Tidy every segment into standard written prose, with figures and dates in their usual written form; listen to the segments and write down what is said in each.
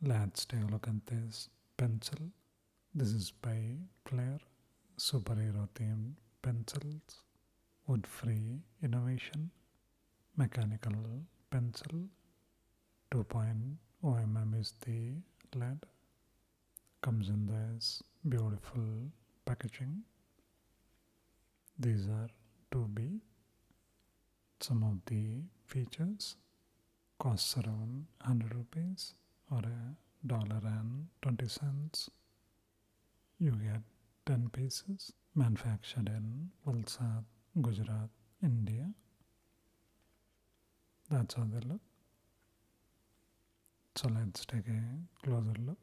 Let's take a look at this pencil. This is by Flair, superhero themed pencils, wood free innovation, mechanical pencil, 2.0 mm is the lead, comes in this beautiful packaging. These are 2B. Some of the features costs around 100 rupees or a dollar and 20 cents. You get 10 pieces manufactured in Valsad, Gujarat, India. That's how they look. So let's take a closer look.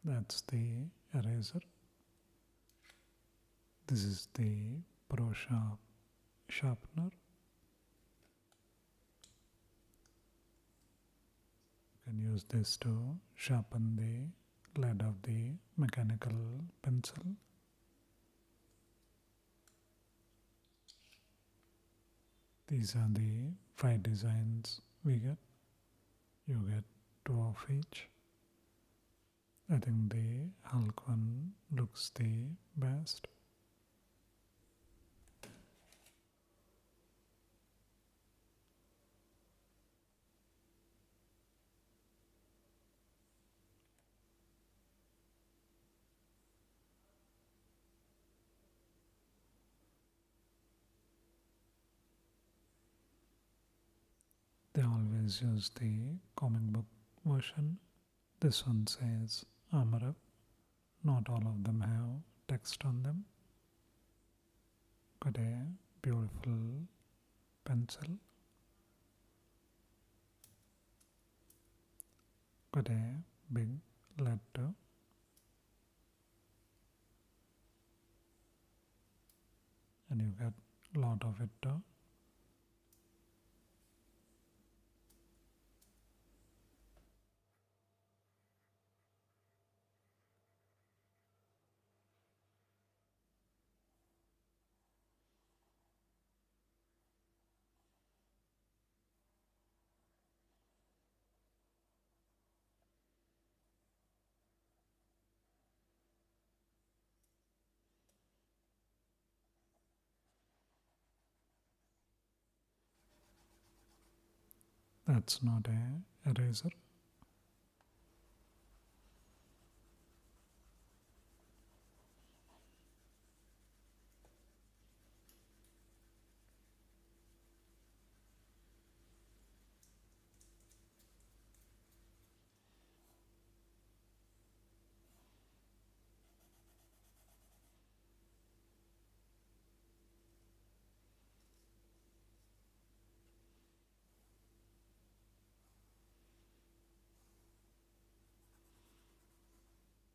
That's the eraser. This is the Pro Sharp sharpener. You can use this to sharpen the lead of the mechanical pencil. These are the 5 designs we get. You get 2 of each. I think the Hulk one looks the best. They always use the comic book version. This one says armor up. Not all of them have text on them. Got a beautiful pencil. Got a big letter. And you get a lot of it too. That's not a eraser.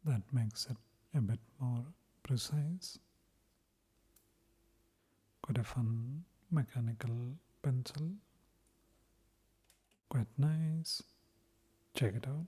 That makes it a bit more precise. Got a fun mechanical pencil. Quite nice. Check it out.